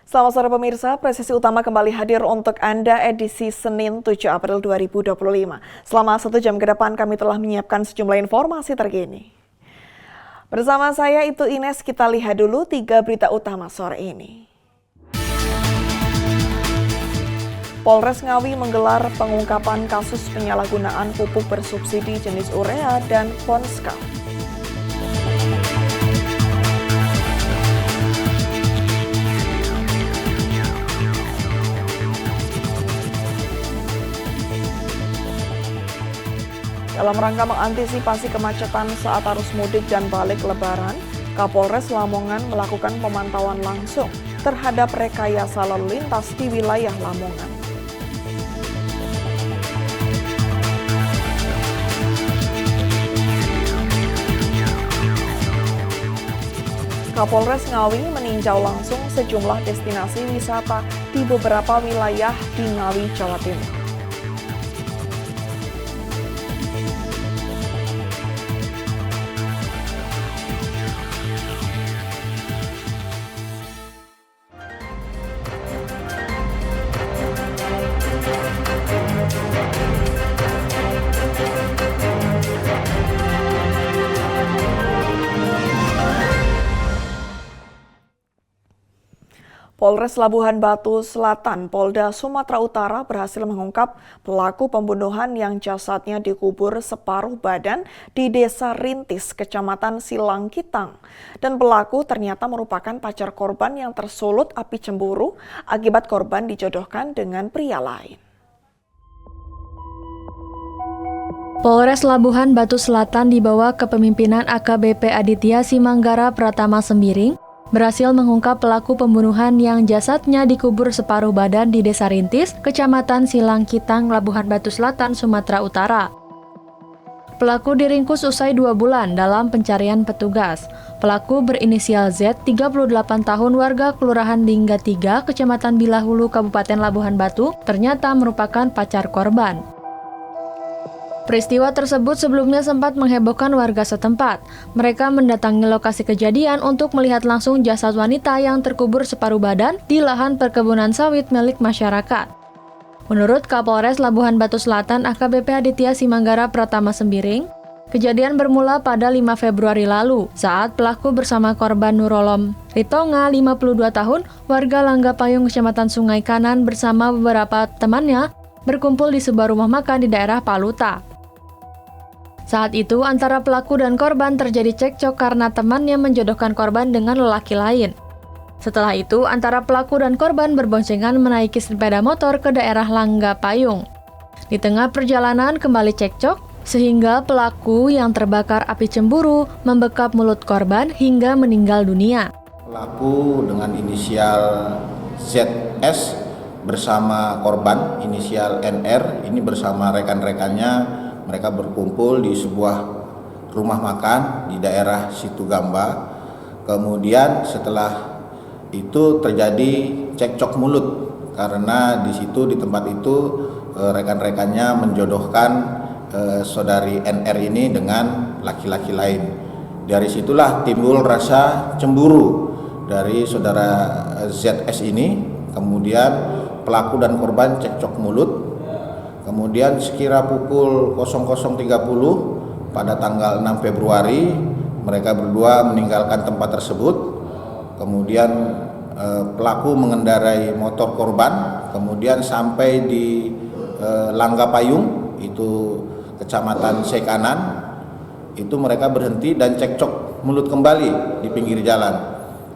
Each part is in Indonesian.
Selamat sore pemirsa, presisi utama kembali hadir untuk Anda edisi Senin 7 April 2025. Selama 1 jam ke depan kami telah menyiapkan sejumlah informasi terkini. Bersama saya itu Ines, kita lihat dulu 3 berita utama sore ini. Polres Ngawi menggelar pengungkapan kasus penyalahgunaan pupuk bersubsidi jenis urea dan Ponska. Dalam rangka mengantisipasi kemacetan saat arus mudik dan balik Lebaran, Kapolres Lamongan melakukan pemantauan langsung terhadap rekayasa lalu lintas di wilayah Lamongan. Kapolres Ngawi meninjau langsung sejumlah destinasi wisata di beberapa wilayah di Ngawi, Jawa Timur. Polres Labuhan Batu Selatan, Polda Sumatera Utara berhasil mengungkap pelaku pembunuhan yang jasadnya dikubur separuh badan di Desa Rintis, Kecamatan Silangkitang. Dan pelaku ternyata merupakan pacar korban yang tersulut api cemburu akibat korban dijodohkan dengan pria lain. Polres Labuhan Batu Selatan di bawah kepemimpinan AKBP Aditya Simanggara Pratama Sembiring berhasil mengungkap pelaku pembunuhan yang jasadnya dikubur separuh badan di Desa Rintis, Kecamatan Silangkitang, Labuhan Batu Selatan, Sumatera Utara. Pelaku diringkus usai 2 bulan dalam pencarian petugas. Pelaku berinisial Z, 38 tahun, warga Kelurahan Lingga 3, Kecamatan Bilahulu, Kabupaten Labuhan Batu, ternyata merupakan pacar korban. Peristiwa tersebut sebelumnya sempat menghebohkan warga setempat. Mereka mendatangi lokasi kejadian untuk melihat langsung jasad wanita yang terkubur separuh badan di lahan perkebunan sawit milik masyarakat. Menurut Kapolres Labuhan Batu Selatan AKBP Aditya Simanggara Pratama Sembiring, kejadian bermula pada 5 Februari lalu saat pelaku bersama korban Nurolom Ritonga, 52 tahun, warga Langga Payung, Kecamatan Sungai Kanan bersama beberapa temannya berkumpul di sebuah rumah makan di daerah Paluta. Saat itu, antara pelaku dan korban terjadi cekcok karena temannya menjodohkan korban dengan lelaki lain. Setelah itu, antara pelaku dan korban berboncengan menaiki sepeda motor ke daerah Langga Payung. Di tengah perjalanan kembali cekcok, sehingga pelaku yang terbakar api cemburu membekap mulut korban hingga meninggal dunia. Pelaku dengan inisial ZS bersama korban inisial NR, ini bersama rekan-rekannya. Mereka berkumpul di sebuah rumah makan di daerah Situgamba. Kemudian setelah itu terjadi cekcok mulut karena di situ, di tempat itu rekan-rekannya menjodohkan saudari NR ini dengan laki-laki lain. Dari situlah timbul rasa cemburu dari saudara ZS ini. Kemudian pelaku dan korban cekcok mulut. Kemudian sekira pukul 00.30 pada tanggal 6 Februari mereka berdua meninggalkan tempat tersebut. Kemudian pelaku mengendarai motor korban, kemudian sampai di Langga Payung, itu Kecamatan Sekanan. Itu mereka berhenti dan cekcok mulut kembali di pinggir jalan.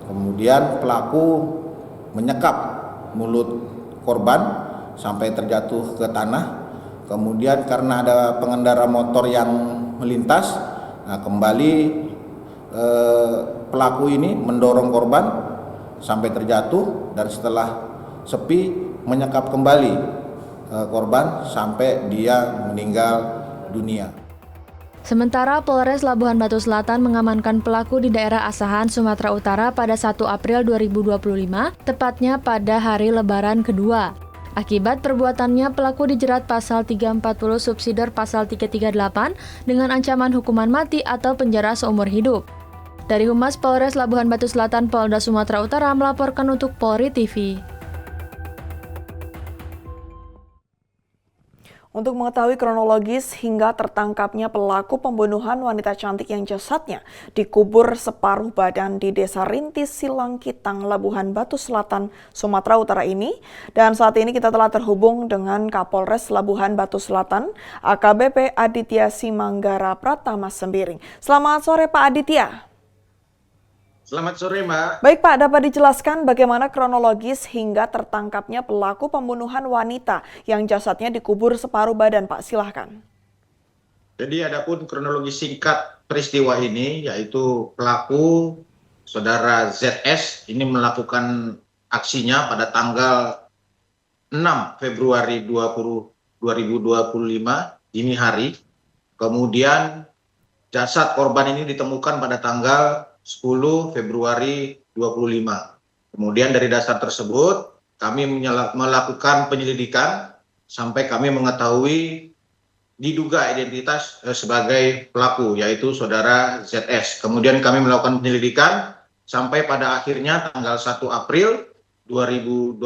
Kemudian pelaku menyekap mulut korban sampai terjatuh ke tanah. Kemudian karena ada pengendara motor yang melintas, kembali pelaku ini mendorong korban sampai terjatuh, dan setelah sepi menyekap kembali korban sampai dia meninggal dunia. Sementara Polres Labuhan Batu Selatan mengamankan pelaku di daerah Asahan, Sumatera Utara pada 1 April 2025, tepatnya pada hari Lebaran kedua. Akibat perbuatannya, pelaku dijerat pasal 340 subsidiar pasal 338 dengan ancaman hukuman mati atau penjara seumur hidup. Dari Humas Polres Labuhan Batu Selatan, Polda Sumatera Utara melaporkan untuk Polri TV. Untuk mengetahui kronologis hingga tertangkapnya pelaku pembunuhan wanita cantik yang jasadnya dikubur separuh badan di Desa Rintis, Silangkitang, Labuhan Batu Selatan, Sumatera Utara ini. Dan saat ini kita telah terhubung dengan Kapolres Labuhan Batu Selatan, AKBP Aditya Simanggara Pratama Sembiring. Selamat sore Pak Aditya. Selamat sore, Mbak. Baik Pak, dapat dijelaskan bagaimana kronologis hingga tertangkapnya pelaku pembunuhan wanita yang jasadnya dikubur separuh badan, Pak? Silahkan. Jadi adapun kronologi singkat peristiwa ini, yaitu pelaku saudara ZS ini melakukan aksinya pada tanggal 6 Februari 2025 dini hari. Kemudian jasad korban ini ditemukan pada tanggal 10 Februari 25. Kemudian dari dasar tersebut kami melakukan penyelidikan sampai kami mengetahui diduga identitas sebagai pelaku, yaitu saudara ZS. Kemudian kami melakukan penyelidikan sampai pada akhirnya tanggal 1 April 2025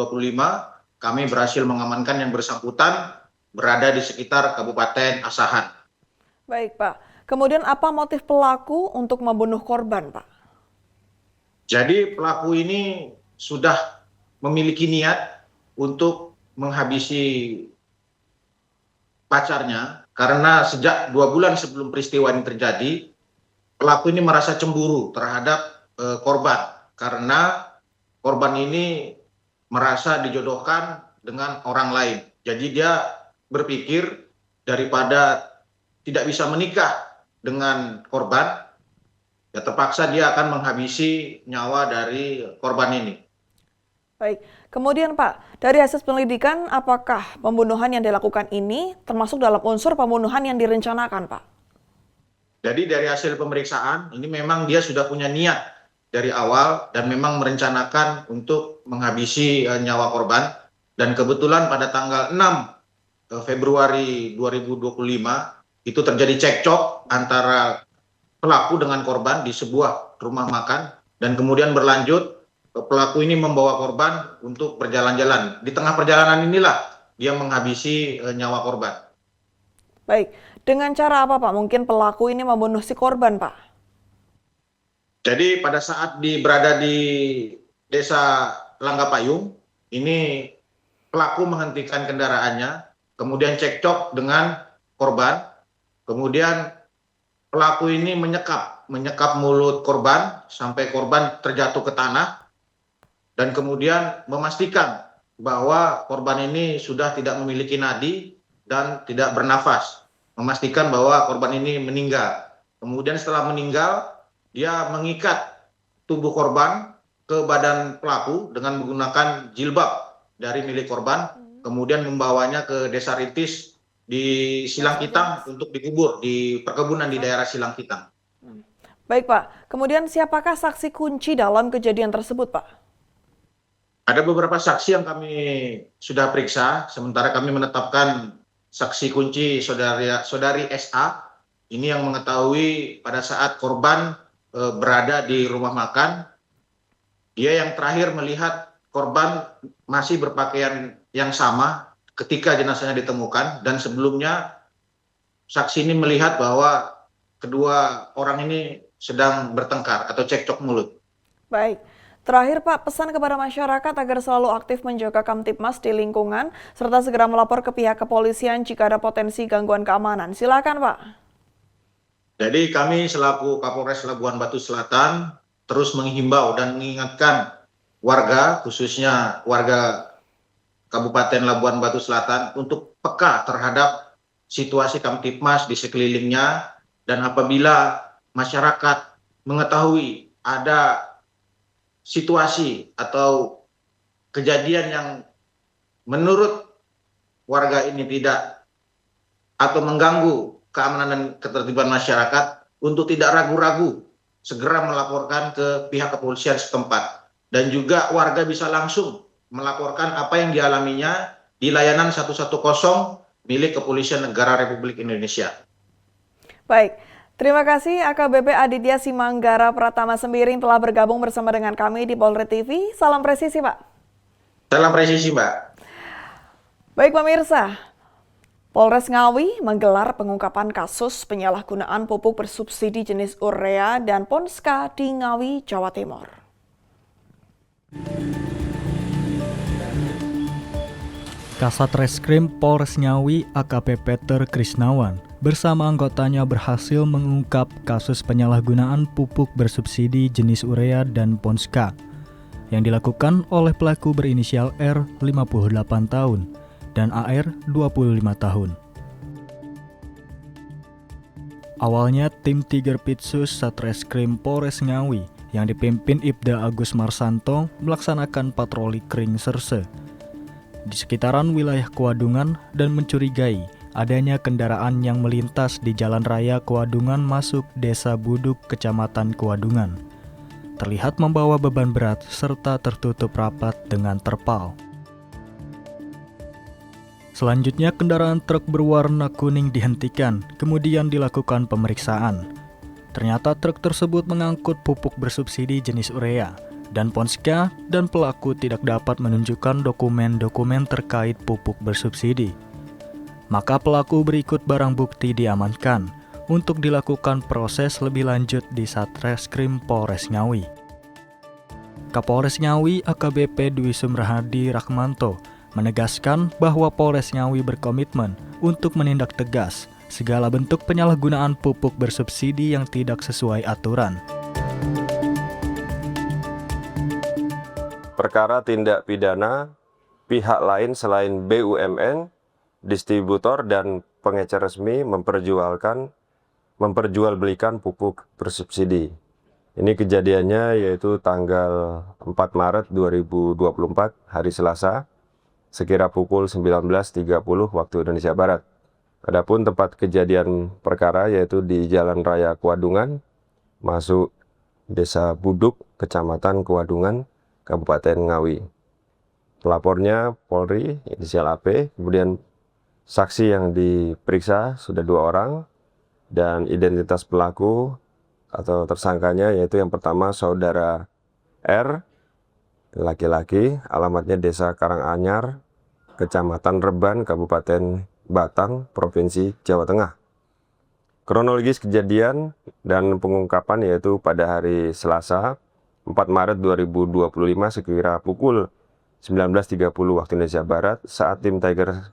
kami berhasil mengamankan yang bersangkutan berada di sekitar Kabupaten Asahan. Baik Pak, kemudian apa motif pelaku untuk membunuh korban, Pak? Jadi pelaku ini sudah memiliki niat untuk menghabisi pacarnya karena sejak 2 bulan sebelum peristiwa ini terjadi, pelaku ini merasa cemburu terhadap korban karena korban ini merasa dijodohkan dengan orang lain. Jadi dia berpikir daripada tidak bisa menikah dengan korban, ya terpaksa dia akan menghabisi nyawa dari korban ini. Baik, kemudian Pak, dari hasil penyelidikan apakah pembunuhan yang dilakukan ini termasuk dalam unsur pembunuhan yang direncanakan, Pak? Jadi dari hasil pemeriksaan, ini memang dia sudah punya niat dari awal dan memang merencanakan untuk menghabisi nyawa korban. Dan kebetulan pada tanggal 6 Februari 2025 itu terjadi cekcok antara pelaku dengan korban di sebuah rumah makan dan kemudian berlanjut pelaku ini membawa korban untuk berjalan-jalan. Di tengah perjalanan inilah dia menghabisi nyawa korban. Baik, dengan cara apa Pak? Mungkin pelaku ini membunuh si korban, Pak? Jadi pada saat berada di Desa Langgapayung, ini pelaku menghentikan kendaraannya, kemudian cekcok dengan korban, kemudian pelaku ini menyekap mulut korban sampai korban terjatuh ke tanah dan kemudian memastikan bahwa korban ini sudah tidak memiliki nadi dan tidak bernafas. Memastikan bahwa korban ini meninggal. Kemudian setelah meninggal, dia mengikat tubuh korban ke badan pelaku dengan menggunakan jilbab dari milik korban, kemudian membawanya ke Desa Rintis di Silangkitang untuk dikubur di perkebunan di daerah Silangkitang. Baik Pak, kemudian siapakah saksi kunci dalam kejadian tersebut Pak? Ada beberapa saksi yang kami sudah periksa, sementara kami menetapkan saksi kunci saudari SA, ini yang mengetahui pada saat korban berada di rumah makan, dia yang terakhir melihat korban masih berpakaian yang sama ketika jenazahnya ditemukan, dan sebelumnya saksi ini melihat bahwa kedua orang ini sedang bertengkar atau cekcok mulut. Baik, terakhir Pak, pesan kepada masyarakat agar selalu aktif menjaga Kamtibmas di lingkungan serta segera melapor ke pihak kepolisian jika ada potensi gangguan keamanan. Silakan Pak. Jadi kami selaku Kapolres Labuhan Batu Selatan terus menghimbau dan mengingatkan warga, khususnya warga Kabupaten Labuhan Batu Selatan untuk peka terhadap situasi Kamtibmas di sekelilingnya, dan apabila masyarakat mengetahui ada situasi atau kejadian yang menurut warga ini tidak atau mengganggu keamanan dan ketertiban masyarakat untuk tidak ragu-ragu segera melaporkan ke pihak kepolisian setempat. Dan juga warga bisa langsung melaporkan apa yang dialaminya di layanan 110 milik Kepolisian Negara Republik Indonesia. Baik, terima kasih AKBP Aditya Simanggara Pratama Sembiring telah bergabung bersama dengan kami di Polri TV. Salam presisi, Pak. Salam presisi, Mbak. Baik pemirsa, Polres Ngawi menggelar pengungkapan kasus penyalahgunaan pupuk bersubsidi jenis urea dan Ponska di Ngawi, Jawa Timur. Kasat Reskrim Polres Ngawi AKP Peter Krisnawan bersama anggotanya berhasil mengungkap kasus penyalahgunaan pupuk bersubsidi jenis urea dan Ponska yang dilakukan oleh pelaku berinisial R 58 tahun dan AR 25 tahun. Awalnya tim Tiger Pitsus Satreskrim Polres Ngawi yang dipimpin Ibda Agus Marsanto melaksanakan patroli kering serse di sekitaran wilayah Kuadungan dan mencurigai adanya kendaraan yang melintas di Jalan Raya Kuadungan masuk Desa Buduk, Kecamatan Kuadungan. Terlihat membawa beban berat serta tertutup rapat dengan terpal. Selanjutnya kendaraan truk berwarna kuning dihentikan, kemudian dilakukan pemeriksaan. Ternyata truk tersebut mengangkut pupuk bersubsidi jenis urea dan Ponska dan pelaku tidak dapat menunjukkan dokumen-dokumen terkait pupuk bersubsidi. Maka pelaku berikut barang bukti diamankan untuk dilakukan proses lebih lanjut di Satreskrim Polres Ngawi. Kapolres Ngawi AKBP Dwi Sumrahadi Rahmanto menegaskan bahwa Polres Ngawi berkomitmen untuk menindak tegas segala bentuk penyalahgunaan pupuk bersubsidi yang tidak sesuai aturan. Perkara tindak pidana pihak lain selain BUMN, distributor dan pengecer resmi memperjualbelikan pupuk bersubsidi. Ini kejadiannya yaitu tanggal 4 Maret 2024 hari Selasa sekira pukul 19.30 waktu Indonesia Barat. Adapun tempat kejadian perkara yaitu di Jalan Raya Kuadungan, masuk Desa Buduk, Kecamatan Kuadungan, Kabupaten Ngawi. Pelapornya Polri, inisial AP, kemudian saksi yang diperiksa sudah 2 orang, dan identitas pelaku atau tersangkanya yaitu yang pertama Saudara R, laki-laki, alamatnya Desa Karanganyar, Kecamatan Reban, Kabupaten Batang, Provinsi Jawa Tengah. Kronologis kejadian dan pengungkapan yaitu pada hari Selasa 4 Maret 2025 sekira pukul 19.30 waktu Indonesia Barat saat tim Tiger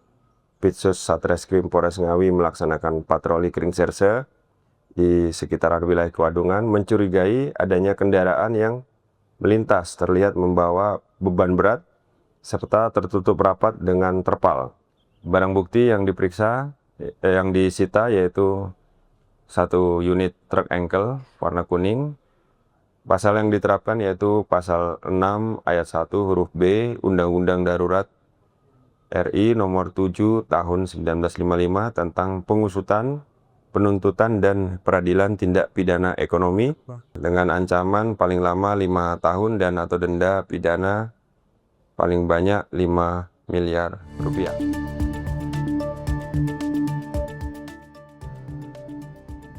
Pitsus Satreskrim Polres Ngawi melaksanakan patroli kering serse di sekitaran wilayah Kuadungan mencurigai adanya kendaraan yang melintas terlihat membawa beban berat serta tertutup rapat dengan terpal. Barang bukti yang diperiksa, yang disita yaitu 1 unit truk engkel warna kuning. Pasal yang diterapkan yaitu pasal 6 ayat 1 huruf B Undang-Undang Darurat RI nomor 7 tahun 1955 tentang pengusutan, penuntutan dan peradilan tindak pidana ekonomi dengan ancaman paling lama 5 tahun dan atau denda pidana paling banyak 5 miliar rupiah.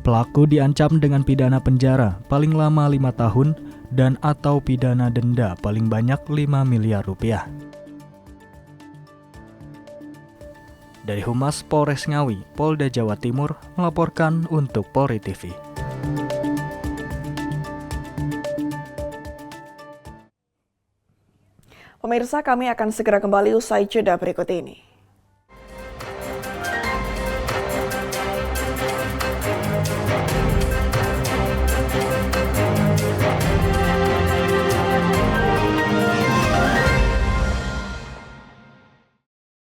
Pelaku diancam dengan pidana penjara paling lama 5 tahun dan atau pidana denda paling banyak 5 miliar rupiah. Dari Humas Polres Ngawi, Polda Jawa Timur melaporkan untuk Polri TV. Pemirsa, kami akan segera kembali usai jeda berikut ini.